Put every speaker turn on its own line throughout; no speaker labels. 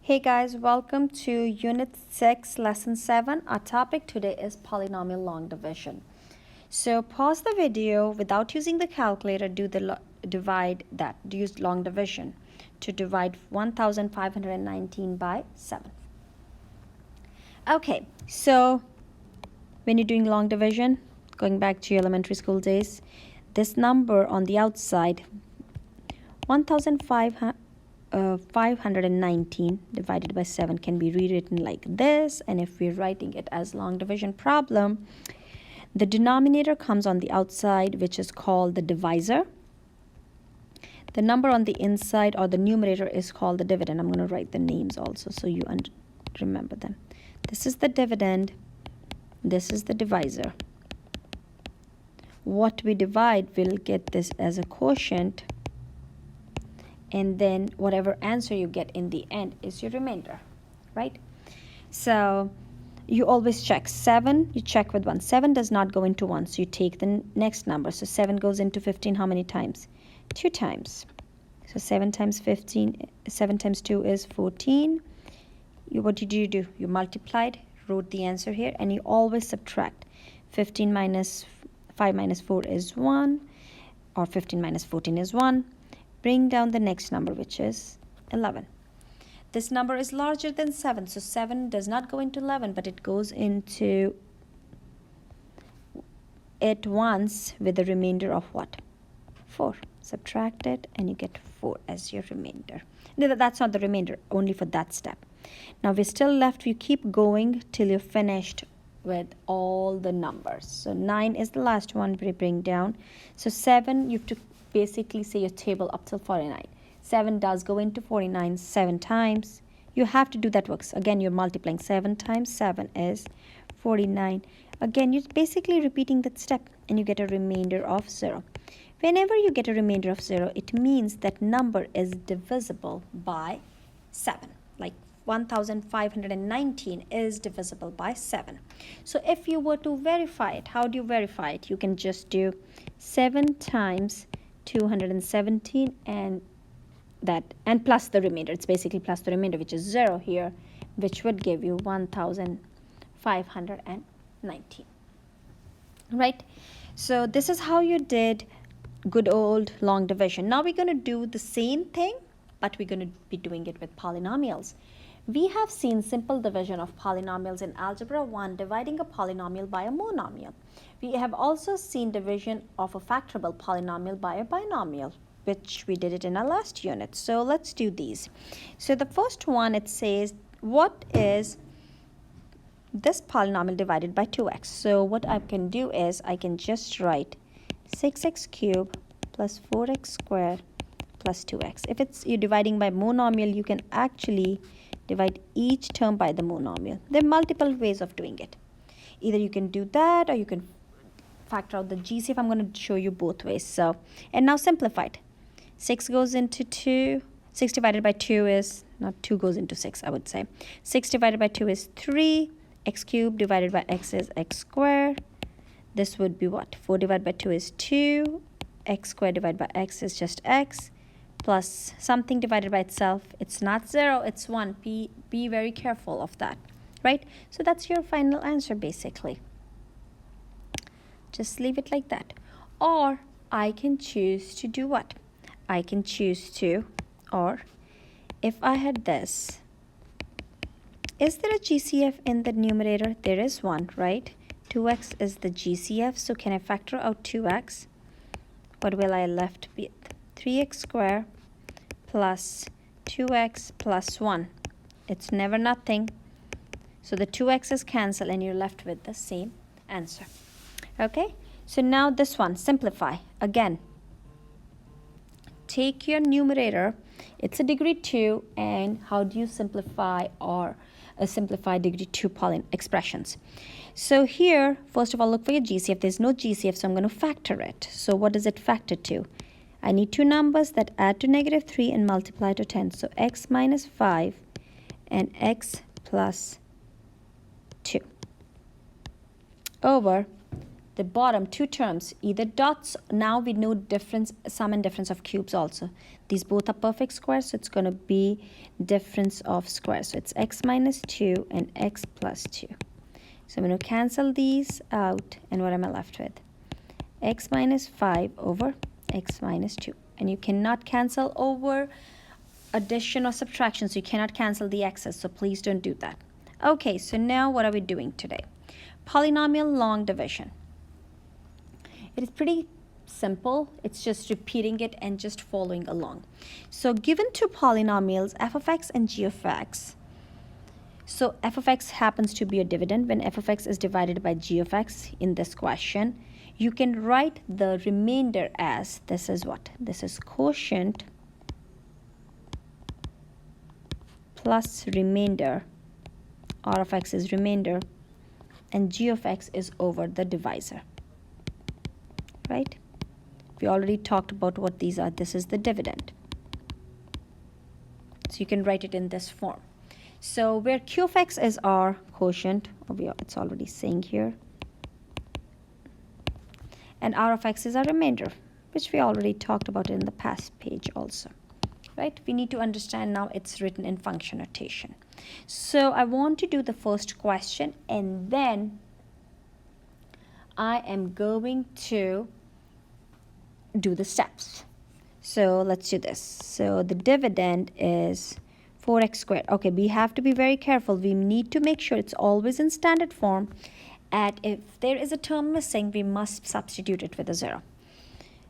Hey guys, welcome to Unit 6, Lesson 7. Our topic today is polynomial long division. So pause the video without using the calculator, use long division to divide 1519 by 7. Okay, so when you're doing long division, going back to your elementary school days, this number on the outside, 1519 divided by 7 can be rewritten like this. And if we're writing it as long division problem, the denominator comes on the outside, which is called the divisor. The number on the inside, or the numerator, is called the dividend. I'm going to write the names also so you remember them. This is the dividend. This is the divisor. What we divide, we'll get this as a quotient. And then whatever answer you get in the end is your remainder, right? So you always check 7, you check with 1. 7 does not go into 1, so you take the next number. So 7 goes into 15 how many times? 2 times. So 7 times 15, 7 times 2 is 14. What did you do? You multiplied, wrote the answer here, and you always subtract. 15 minus 5 minus 4 is 1, or 15 minus 14 is 1. Bring down the next number, which is 11. This number is larger than 7, so 7 does not go into 11, but it goes into it once with the remainder of what? 4. Subtract it, and you get 4 as your remainder. No, that's not the remainder, only for that step. Now we're still left, you keep going till you're finished with all the numbers. So 9 is the last one we bring down. So 7, you have to basically say your table up till 49. 7 does go into 49 7 times. You have to do that work. Again, you're multiplying. 7 times 7 is 49. Again, you're basically repeating that step, and you get a remainder of 0. Whenever you get a remainder of 0, it means that number is divisible by 7. Like 1519 is divisible by 7. So if you were to verify it, how do you verify it? You can just do 7 times 217 and plus the remainder. It's basically plus the remainder, which is 0 here, which would give you 1519, right? So this is how you did good old long division. Now we're going to do the same thing, but we're going to be doing it with polynomials. We have seen simple division of polynomials in Algebra 1, dividing a polynomial by a monomial. We have also seen division of a factorable polynomial by a binomial, which we did it in our last unit. So let's do these. So the first one, it says, what is this polynomial divided by 2x? So what I can do is I can just write 6x cubed plus 4x squared plus 2x. If you're dividing by monomial, you can actually divide each term by the monomial. There are multiple ways of doing it. Either you can do that, or you can factor out the GCF. I'm going to show you both ways. So, and now simplified. 6 goes into 2. 6 divided by 2 is, not 2 goes into 6, I would say. 6 divided by 2 is 3. X cubed divided by x is x squared. This would be what? 4 divided by 2 is 2. X squared divided by x is just x. Plus something divided by itself. It's not 0, it's 1. Be very careful of that, right? So that's your final answer, basically. Just leave it like that. Or I can choose to do what? I can choose to, or if I had this, is there a GCF in the numerator? There is one, right? 2x is the GCF, so can I factor out 2x? What will I left with? 3x squared plus 2x plus 1. It's never nothing. So the 2x's cancel, and you're left with the same answer. Okay, so now this one, simplify. Again, take your numerator. It's a degree 2, and how do you simplify or simplify degree 2 expressions? So here, first of all, look for your GCF. There's no GCF, so I'm going to factor it. So what does it factor to? I need two numbers that add to -3 and multiply to 10. So x minus 5 and x plus 2 over the bottom two terms, either dots. Now we know difference, sum and difference of cubes also. These both are perfect squares, so it's going to be difference of squares. So it's x minus 2 and x plus 2. So I'm going to cancel these out, and what am I left with? X minus 5 over x minus 2. And you cannot cancel over addition or subtraction, so you cannot cancel the x's, so please don't do that. Okay, so now what are we doing today? Polynomial long division. It is pretty simple. It's just repeating it and just following along. So given two polynomials, f of x and g of x. So f of x happens to be a dividend when f of x is divided by g of x in this question. You can write the remainder as, this is what? This is quotient plus remainder. R of x is remainder, and g of x is over the divisor, right? We already talked about what these are. This is the dividend. So you can write it in this form. So where q of x is our quotient, it's already saying here, and r of x is our remainder, which we already talked about in the past page also, right? We need to understand now it's written in function notation. So I want to do the first question, and then I am going to do the steps. So let's do this. So the dividend is 4x squared. Okay, we have to be very careful. We need to make sure it's always in standard form, and if there is a term missing, we must substitute it with a 0.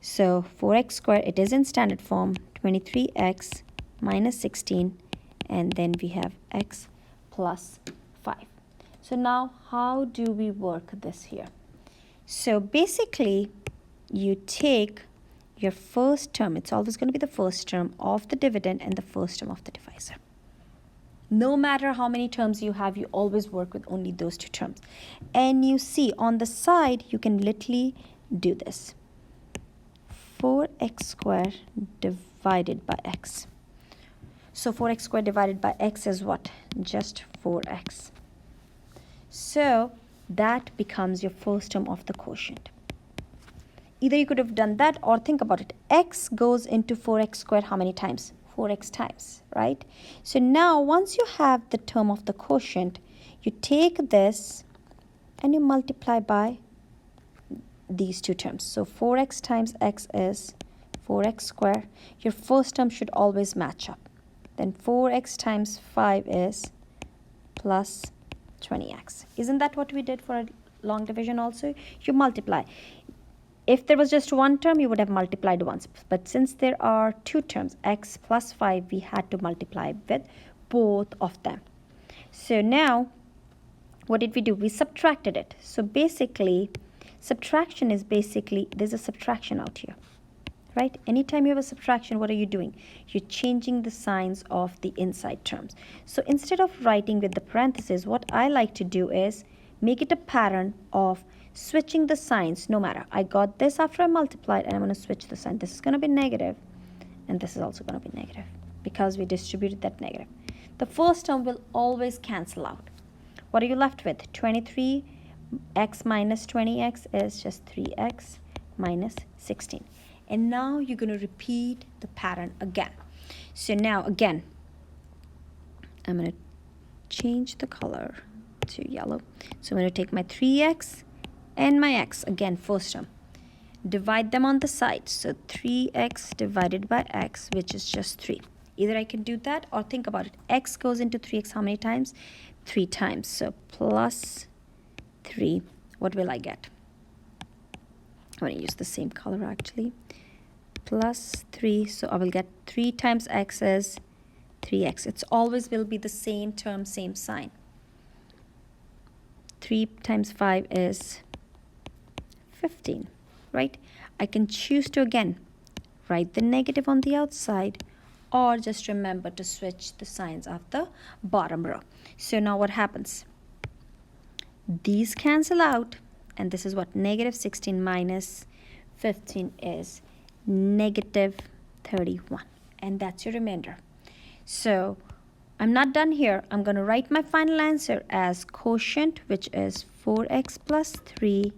So 4x squared, it is in standard form, 23x minus 16, and then we have x plus 5. So now how do we work this here? So basically, you take your first term, it's always going to be the first term of the dividend and the first term of the divisor. No matter how many terms you have, you always work with only those two terms. And you see on the side, you can literally do this. 4x squared divided by x. So 4x squared divided by x is what? Just 4x. So that becomes your first term of the quotient. Either you could have done that, or think about it. X goes into 4x squared how many times? 4x times, right? So now once you have the term of the quotient, you take this and you multiply by these two terms. So 4x times x is 4x squared. Your first term should always match up. Then 4x times 5 is plus 20x. Isn't that what we did for a long division also? You multiply. If there was just one term, you would have multiplied once. But since there are two terms, x plus 5, we had to multiply with both of them. So now, what did we do? We subtracted it. So basically, subtraction is basically, there's a subtraction out here, right? Anytime you have a subtraction, what are you doing? You're changing the signs of the inside terms. So instead of writing with the parentheses, what I like to do is make it a pattern of switching the signs no matter. I got this after I multiplied, and I'm going to switch the sign. This is going to be negative, and this is also going to be negative because we distributed that negative. The first term will always cancel out. What are you left with? 23x minus 20x is just 3x minus 16. And now you're going to repeat the pattern again. So now again, I'm going to change the color to yellow. So I'm going to take my 3x and my x, again first term, divide them on the side. So 3x divided by x, which is just 3. Either I can do that, or think about it. X goes into 3x how many times? 3 times. So plus 3. What will I get? I'm going to use the same color actually. Plus 3. So I will get 3 times x is 3x. It's always will be the same term, same sign. 3 times 5 is 15, right? I can choose to again write the negative on the outside, or just remember to switch the signs of the bottom row. So now what happens? These cancel out, and this is what? Negative 16 minus 15 is negative 31, and that's your remainder. So I'm not done here. I'm going to write my final answer as quotient, which is 4x plus 3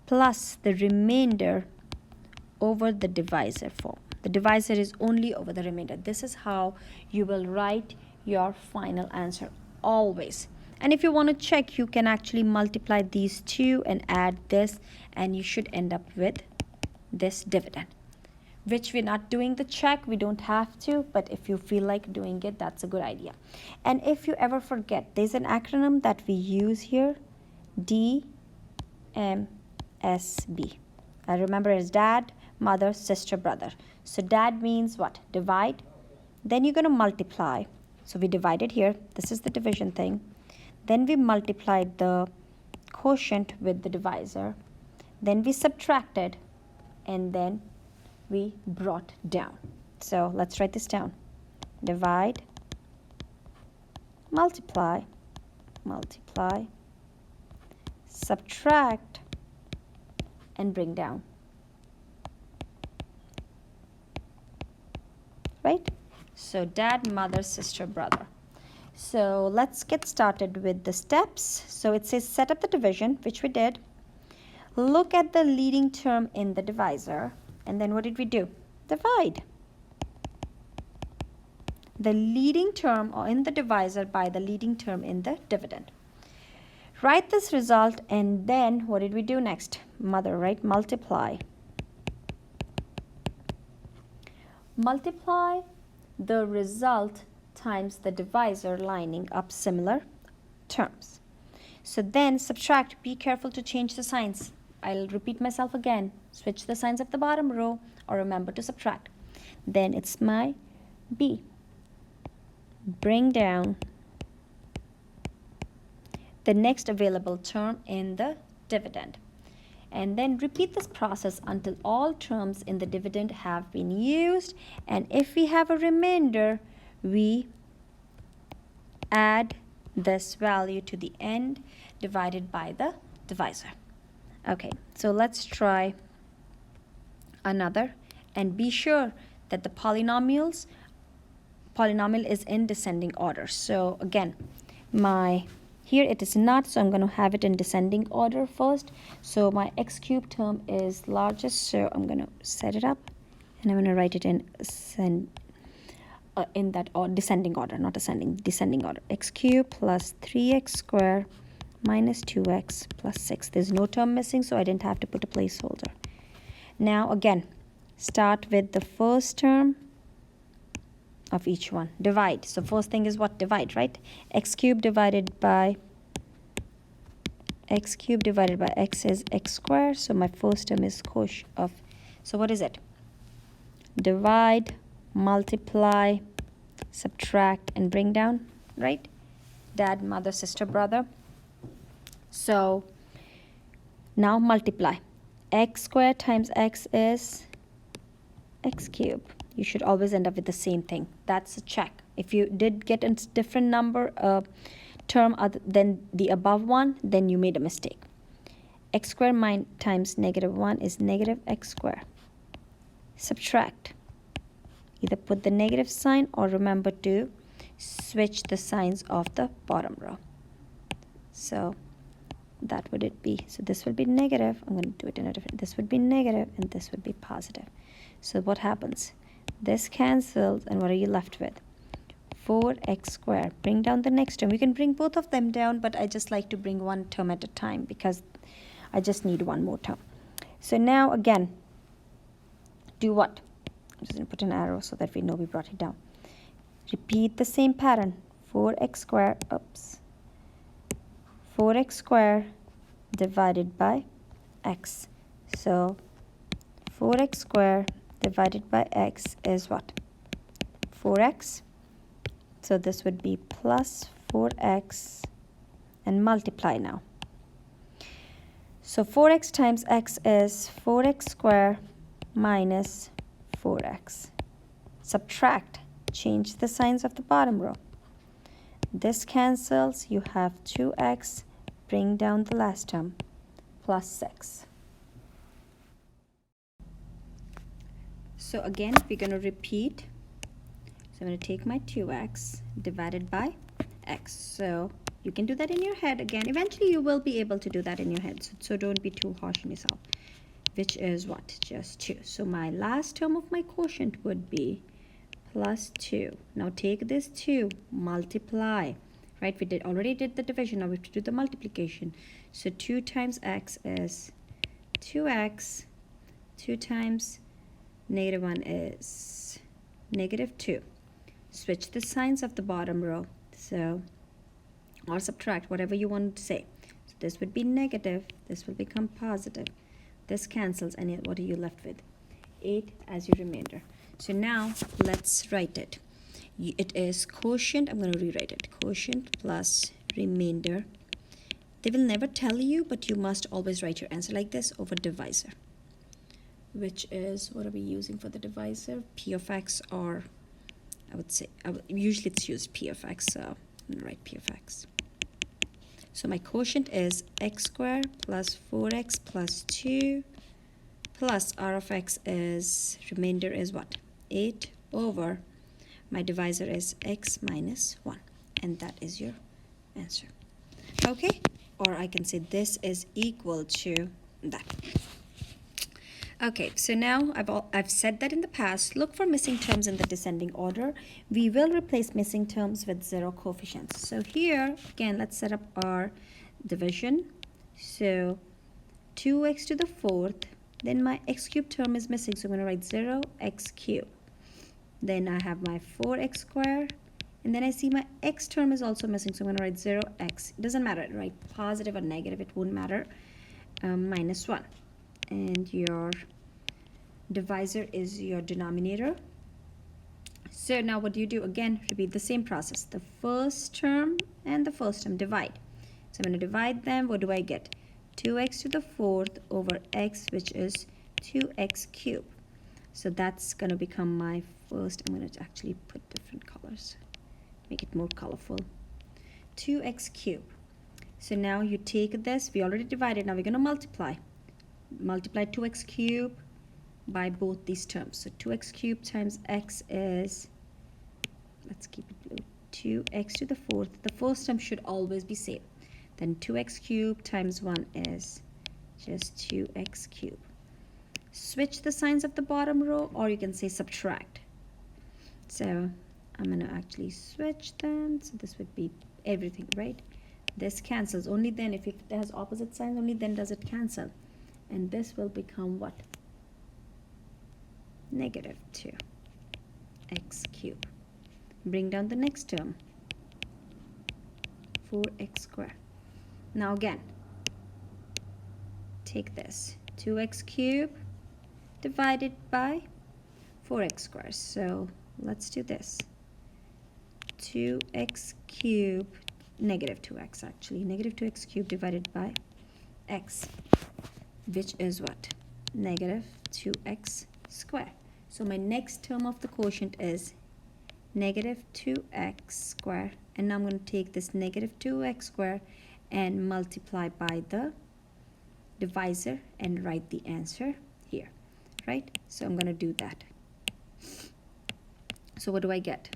plus the remainder over the divisor form. The divisor is only over the remainder. This is how you will write your final answer always. And if you want to check, you can actually multiply these two and add this, and you should end up with this dividend, which we're not doing the check. We don't have to, but if you feel like doing it, that's a good idea. And if you ever forget, there's an acronym that we use here, DMSB. I remember it's dad, mother, sister, brother. So dad means what? Divide. Then you're going to multiply. So we divided here. This is the division thing. Then we multiplied the quotient with the divisor. Then we subtracted, and then we brought down. So let's write this down. Divide, multiply, multiply, subtract, and bring down. Right? So dad, mother, sister, brother. So let's get started with the steps. So it says set up the division, which we did. Look at the leading term in the divisor. And then what did we do? Divide the leading term or in the divisor by the leading term in the dividend. Write this result, and then what did we do next? Mother, right? Multiply. Multiply the result times the divisor lining up similar terms. So then subtract. Be careful to change the signs. I'll repeat myself again. Switch the signs of the bottom row, or remember to subtract. Then it's my B. Bring down the next available term in the dividend. And then repeat this process until all terms in the dividend have been used. And if we have a remainder, we add this value to the end divided by the divisor. Okay, so let's try another, and be sure that the polynomial is in descending order. So again, here it is not, so I'm going to have it in descending order first. So my x cubed term is largest, so I'm going to set it up, and I'm going to write it in that descending order, not ascending, descending order. X cubed plus 3x squared minus 2x plus 6. There's no term missing, so I didn't have to put a placeholder. Now again, start with the first term of each one. Divide. So first thing is what? Divide, right? X cubed divided by x is x squared. So my first term is quotient of, so what is it? Divide, multiply, subtract, and bring down, right? Dad, mother, sister, brother. So now multiply. X squared times x is x cubed. You should always end up with the same thing. That's a check. If you did get a different number term other than the above one, then you made a mistake. X squared times -1 is negative x squared. Subtract. Either put the negative sign or remember to switch the signs of the bottom row. So that would it be. So this will be negative. I'm going to do it in a different. This would be negative and this would be positive. So what happens? This cancels, and what are you left with? 4x squared. Bring down the next term. You can bring both of them down, but I just like to bring one term at a time because I just need one more term. So now again, do what? I'm just going to put an arrow so that we know we brought it down. Repeat the same pattern. 4x squared, 4x squared divided by x. So 4x squared divided by x is what? 4x. So this would be plus 4x, and multiply now. So 4x times x is 4x squared minus 4x. Subtract. Change the signs of the bottom row. This cancels. You have 2x. Bring down the last term. Plus 6. So again, we're going to repeat. So I'm going to take my 2x divided by x. So You can do that in your head again. Eventually you will be able to do that in your head, so don't be too harsh on yourself. Which is what? Just 2. So my last term of my quotient would be plus 2. Now take this 2, multiply. Right, we already did the division, now we have to do the multiplication. So 2 times x is 2x, 2 times negative 1 is negative 2. Switch the signs of the bottom row, so, or subtract, whatever you want to say. So this would be negative, this will become positive. This cancels, and what are you left with? 8 as your remainder. So now let's write it. It is quotient, I'm going to rewrite it, quotient plus remainder. They will never tell you, but you must always write your answer like this over divisor, which is, what are we using for the divisor? P of x, or I would say, usually it's used P of x, so I'm going to write P of x. So my quotient is x squared plus 4x plus 2 plus r of x is, remainder is what? 8 over, my divisor is x minus 1. And that is your answer. Okay? Or I can say this is equal to that. Okay, so now I've said that in the past, look for missing terms in the descending order. We will replace missing terms with 0 coefficients. So here, again, let's set up our division. So 2x to the 4th, then my x cubed term is missing, so I'm going to write 0x cubed. Then I have my 4x squared, and then I see my x term is also missing, so I'm going to write 0x. It doesn't matter, right? Positive or negative, it won't matter. Minus 1. And your divisor is your denominator. So now what do you do? Again, repeat the same process. The first term and the first term divide. So I'm going to divide them. What do I get? 2x to the 4th over x, which is 2x cubed. So that's going to become my first. I'm going to actually put different colors, make it more colorful. 2x cubed. So now you take this, we already divided, now we're going to multiply. Multiply 2x cubed by both these terms. So 2x cubed times x is, let's keep it blue, 2x to the 4th. The first term should always be same. Then 2x cubed times 1 is just 2x cubed. Switch the signs of the bottom row, or you can say subtract. So I'm going to actually switch them. So this would be everything, right? This cancels. Only then, if it has opposite signs, only then does it cancel. And this will become what? Negative 2x cubed. Bring down the next term. 4x squared. Now again, take this. 2x cubed divided by 4x squared. So let's do this. 2x cubed, negative 2x actually, negative 2x cubed divided by x, which is what? Negative 2x squared. So my next term of the quotient is negative 2x squared, and now I'm going to take this negative 2x squared and multiply by the divisor and write the answer here, right? So I'm going to do that. So what do I get?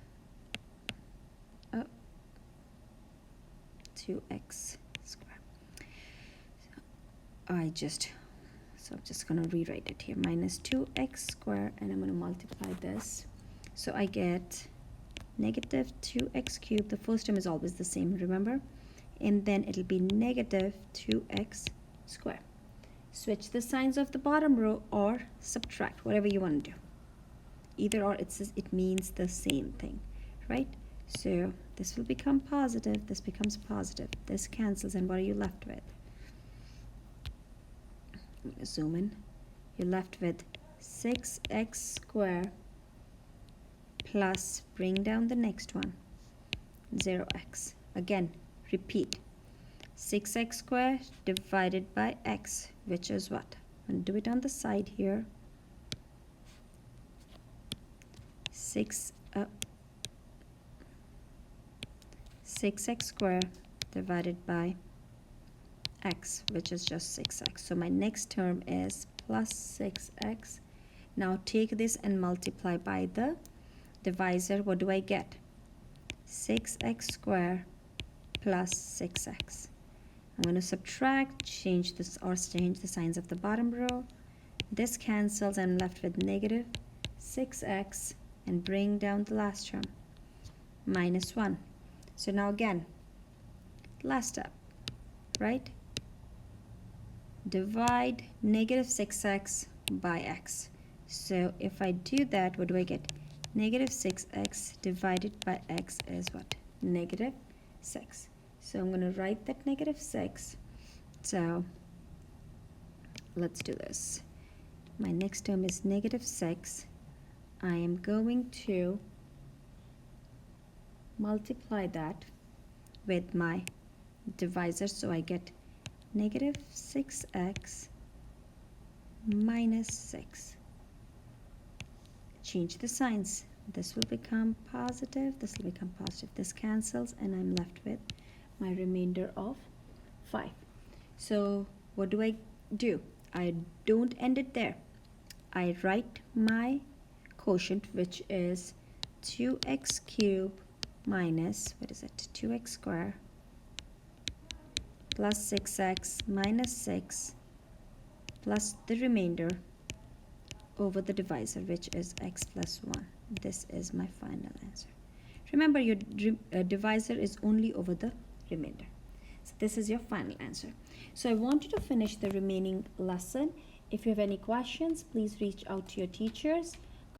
2x squared. I'm just going to rewrite it here. Minus 2x squared, and I'm going to multiply this. So I get negative 2x cubed. The first term is always the same, remember? And then it'll be negative 2x squared. Switch the signs of the bottom row or subtract, whatever you want to do. Either or, it means the same thing, right? So this will become positive, this becomes positive, this cancels, and what are you left with? I'm going to zoom in. You're left with 6x squared plus, bring down the next one, 0x. Again, repeat. 6x squared divided by x, which is what? I'm going to do it on the side here. 6x squared divided by x, which is just 6x. So my next term is plus 6x. Now take this and multiply by the divisor. What do I get? 6x squared plus 6x. I'm going to subtract, change the signs of the bottom row. This cancels. I'm left with negative 6x, and bring down the last term, minus 1. So now again, last step, right? Divide negative 6x by x. So if I do that, what do I get? Negative 6x divided by x is what? Negative 6. So I'm going to write that negative 6. So let's do this. My next term is negative 6. I am going to multiply that with my divisor, so I get negative 6x minus 6. Change the signs. This will become positive, this will become positive. This cancels, and I'm left with my remainder of 5. So what do? I don't end it there. I write my quotient, which is 2x cubed minus, what is it, 2x squared plus 6x minus 6 plus the remainder over the divisor, which is x plus 1. This is my final answer. Remember, your divisor is only over the remainder. So this is your final answer. So I want you to finish the remaining lesson. If you have any questions, please reach out to your teachers.